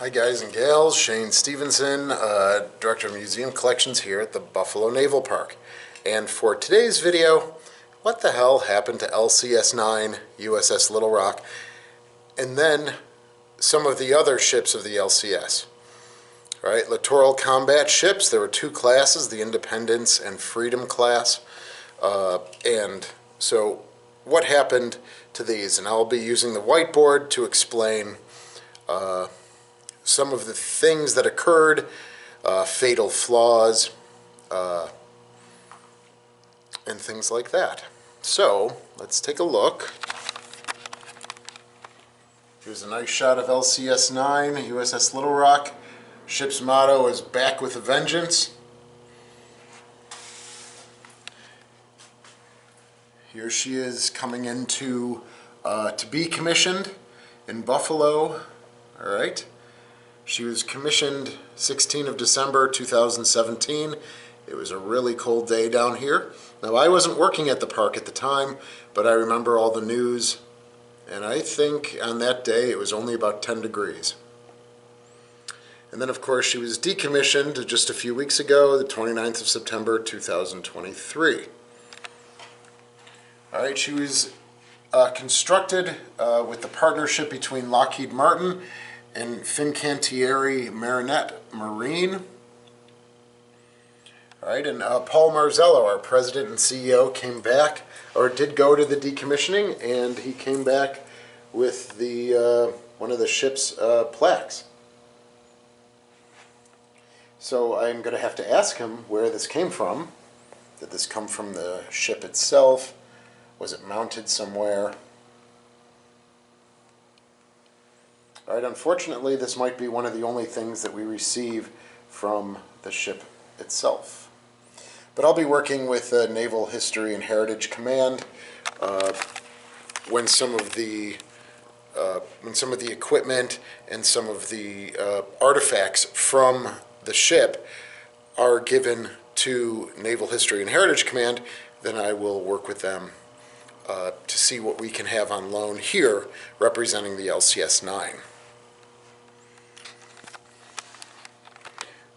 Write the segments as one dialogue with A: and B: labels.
A: Hi guys and gals, Shane Stevenson, Director of Museum Collections here at the Buffalo Naval Park. And for today's video, what the hell happened to LCS-9, USS Little Rock, and then some of the other ships of the LCS. Right, littoral combat ships, there were two classes, the Independence and Freedom class. And so what happened to these? And I'll be using the whiteboard to explain some of the things that occurred, fatal flaws, and things like that. So let's take a look. Here's a nice shot of LCS-9, USS Little Rock. Ship's motto is "Back with a Vengeance." Here she is coming into to be commissioned in Buffalo. All right. She was commissioned 16th of December 2017. It was a really cold day down here. Now, I wasn't working at the park at the time, but I remember all the news, and I think on that day it was only about 10 degrees. And then, of course, she was decommissioned just a few weeks ago, the 29th of September 2023. All right, she was constructed with the partnership between Lockheed Martin and Fincantieri Marinette Marine. All right, and Paul Marzello, our president and CEO, came back, or did go to the decommissioning, and he came back with the one of the ship's plaques. So I'm going to have to ask him where this came from. Did this come from the ship itself? Was it mounted somewhere? All right, unfortunately, this might be one of the only things that we receive from the ship itself. But I'll be working with Naval History and Heritage Command when some of the equipment and some of the artifacts from the ship are given to Naval History and Heritage Command. Then I will work with them to see what we can have on loan here representing the LCS-9.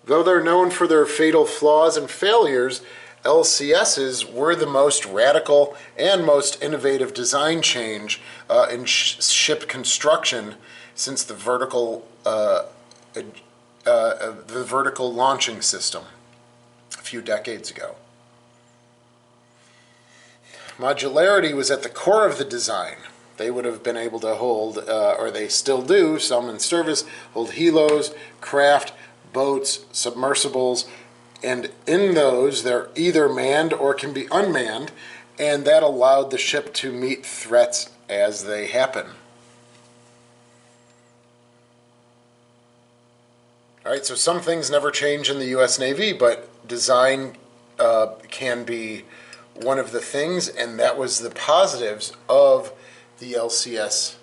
A: Though they're known for their fatal flaws and failures, LCSs were the most radical and most innovative design change in ship construction since the vertical launching system a few decades ago. Modularity was at the core of the design. They would have been able to hold, or they still do, some in service, hold helos, craft, boats, submersibles, and in those they're either manned or can be unmanned, and that allowed the ship to meet threats as they happen. All right, so some things never change in the U.S. Navy, but design can be one of the things, and that was the positives of the LCS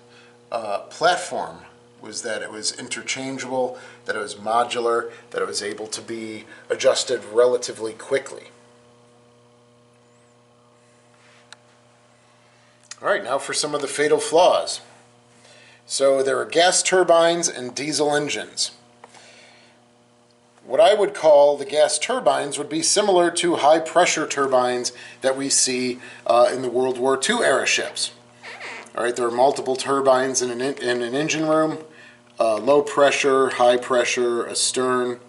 A: platform, was that it was interchangeable, that it was modular, that it was able to be adjusted relatively quickly. All right, now for some of the fatal flaws. So there are gas turbines and diesel engines. What I would call the gas turbines would be similar to high-pressure turbines that we see in the World War II era ships. All right, there are multiple turbines in an engine room, low pressure, high pressure, astern.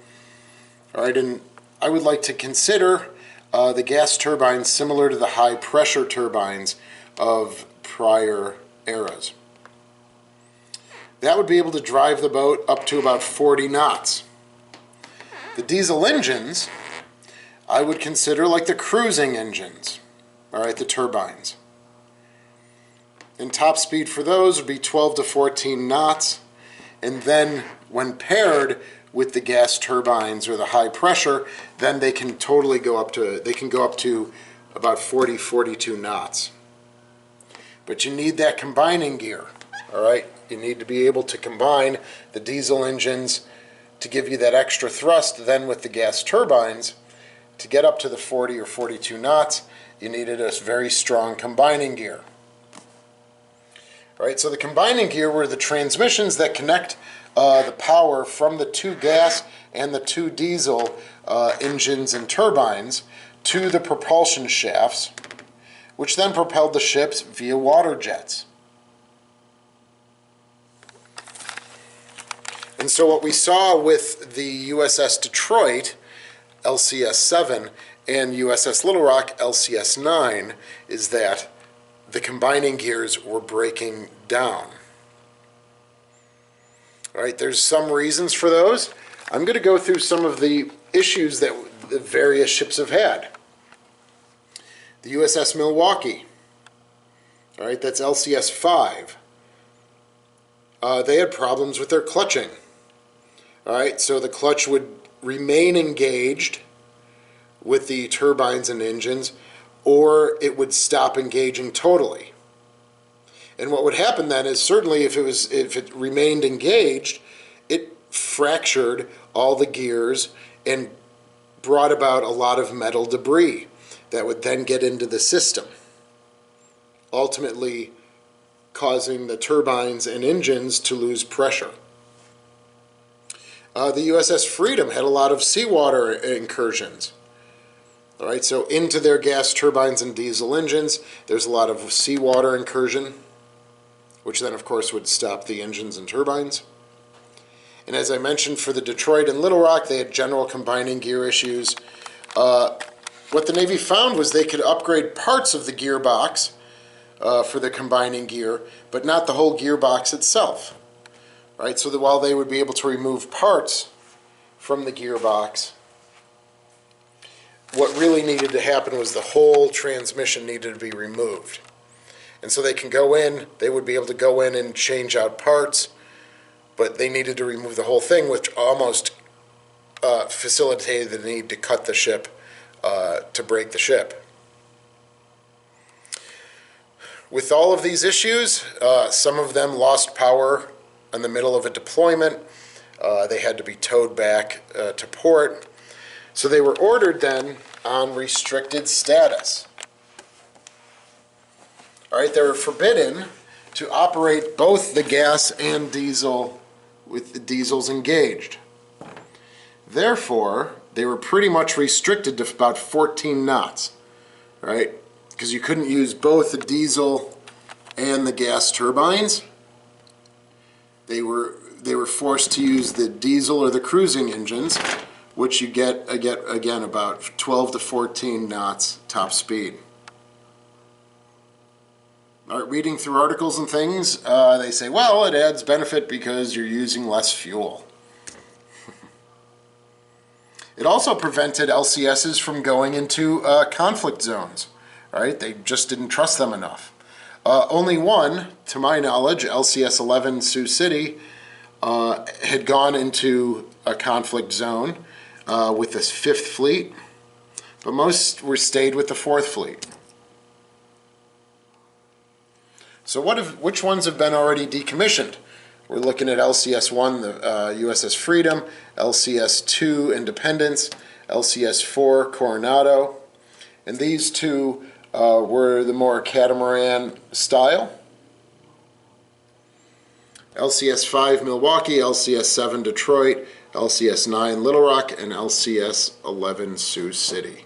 A: All right, and I would like to consider the gas turbines similar to the high pressure turbines of prior eras. That would be able to drive the boat up to about 40 knots. The diesel engines, I would consider like the cruising engines, all right, the turbines. And top speed for those would be 12 to 14 knots. And then when paired with the gas turbines or the high pressure, then they can totally go up to, about 40, 42 knots. But you need that combining gear, all right? You need to be able to combine the diesel engines to give you that extra thrust then with the gas turbines. To get up to the 40 or 42 knots, you needed a very strong combining gear. All right, so the combining gear were the transmissions that connect the power from the two gas and the two diesel engines and turbines to the propulsion shafts, which then propelled the ships via water jets. And so what we saw with the USS Detroit, LCS-7, and USS Little Rock, LCS-9, is that the combining gears were breaking down. All right, there's some reasons for those. I'm going to go through some of the issues that the various ships have had. The USS Milwaukee, all right, that's LCS-5. They had problems with their clutching. All right, so the clutch would remain engaged with the turbines and engines, or it would stop engaging totally. And what would happen then is, certainly if it remained engaged, it fractured all the gears and brought about a lot of metal debris that would then get into the system, ultimately causing the turbines and engines to lose pressure. The USS Freedom had a lot of seawater incursions. All right, so into their gas turbines and diesel engines, there's a lot of seawater incursion, which then, of course, would stop the engines and turbines. And as I mentioned, for the Detroit and Little Rock, they had general combining gear issues. What the Navy found was they could upgrade parts of the gearbox for the combining gear, but not the whole gearbox itself. Right, so that while they would be able to remove parts from the gearbox, what really needed to happen was the whole transmission needed to be removed. And so they would be able to go in and change out parts, but they needed to remove the whole thing, which almost facilitated the need to cut the ship, to break the ship. With all of these issues, some of them lost power in the middle of a deployment. They had to be towed back to port. So they were ordered then on restricted status. All right, they were forbidden to operate both the gas and diesel with the diesels engaged. Therefore, they were pretty much restricted to about 14 knots, right? Because you couldn't use both the diesel and the gas turbines. They were forced to use the diesel or the cruising engines, which you get again about 12 to 14 knots top speed. All right, reading through articles and things, they say, well, it adds benefit because you're using less fuel. It also prevented LCSs from going into conflict zones. Right? They just didn't trust them enough. Only one, to my knowledge, LCS-11 Sioux City, had gone into a conflict zone with the 5th Fleet, but most were stayed with the 4th Fleet. So which ones have been already decommissioned? We're looking at LCS-1, the USS Freedom, LCS-2, Independence, LCS-4, Coronado, and these two were the more catamaran style. LCS-5 Milwaukee, LCS-7 Detroit, LCS-9 Little Rock, and LCS-11 Sioux City.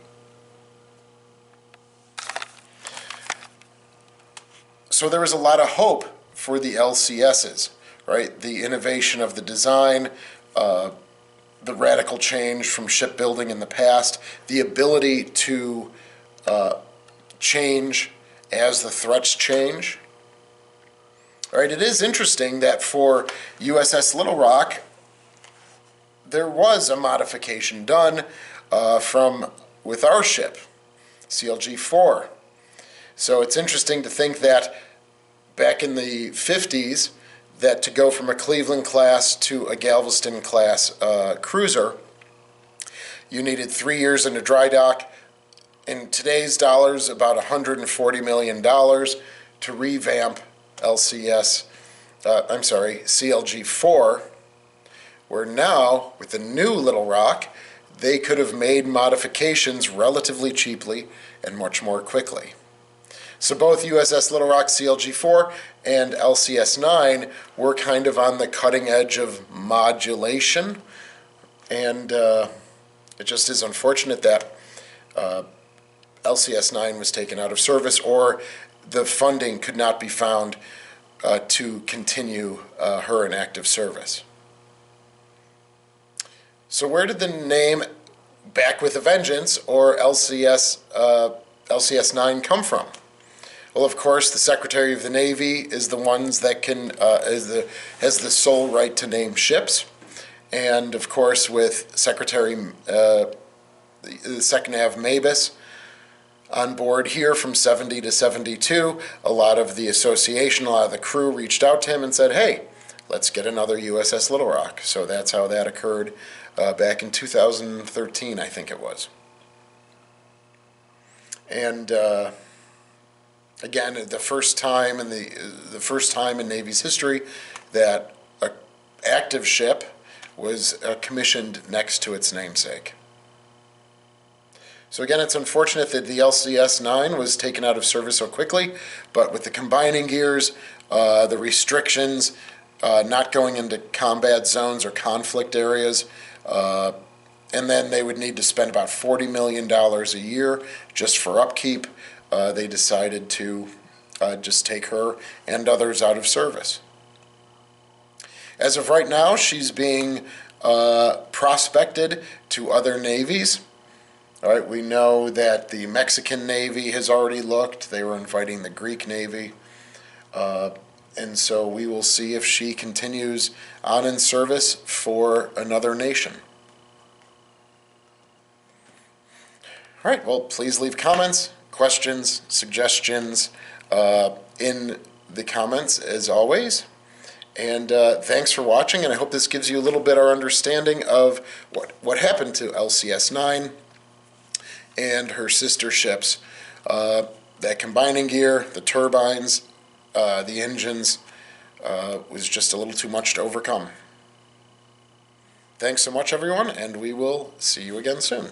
A: So there was a lot of hope for the LCSs, right? The innovation of the design, the radical change from shipbuilding in the past, the ability to change as the threats change. All right, it is interesting that for USS Little Rock, there was a modification done with our ship, CLG-4. So it's interesting to think that back in the 50s, that to go from a Cleveland class to a Galveston class cruiser, you needed 3 years in a dry dock. In today's dollars, about $140 million to revamp CLG-4, where now, with the new Little Rock, they could have made modifications relatively cheaply and much more quickly. So both USS Little Rock CLG-4 and LCS-9 were kind of on the cutting edge of modulation, and it just is unfortunate that LCS-9 was taken out of service, or the funding could not be found to continue her in active service. So where did the name Back with a Vengeance, or LCS-9, come from? Well, of course, the Secretary of the Navy is the ones that has the sole right to name ships, and of course, with the Second Av Mabus on board here from 70 to 72, a lot of the association, a lot of the crew reached out to him and said, hey, let's get another USS Little Rock. So that's how that occurred back in 2013, I think it was. And again, the first time in Navy's history that an active ship was commissioned next to its namesake. So again, it's unfortunate that the LCS-9 was taken out of service so quickly, but with the combining gears, the restrictions, not going into combat zones or conflict areas, and then they would need to spend about $40 million a year just for upkeep, they decided to just take her and others out of service. As of right now, she's being prospected to other navies. All right, we know that the Mexican Navy has already looked. They were inviting the Greek Navy. And so we will see if she continues on in service for another nation. All right, well, please leave comments, questions, suggestions in the comments, as always. And thanks for watching, and I hope this gives you a little bit of understanding of what happened to LCS-9 and her sister ships. That combining gear, the turbines, the engines, was just a little too much to overcome. Thanks so much, everyone, and we will see you again soon.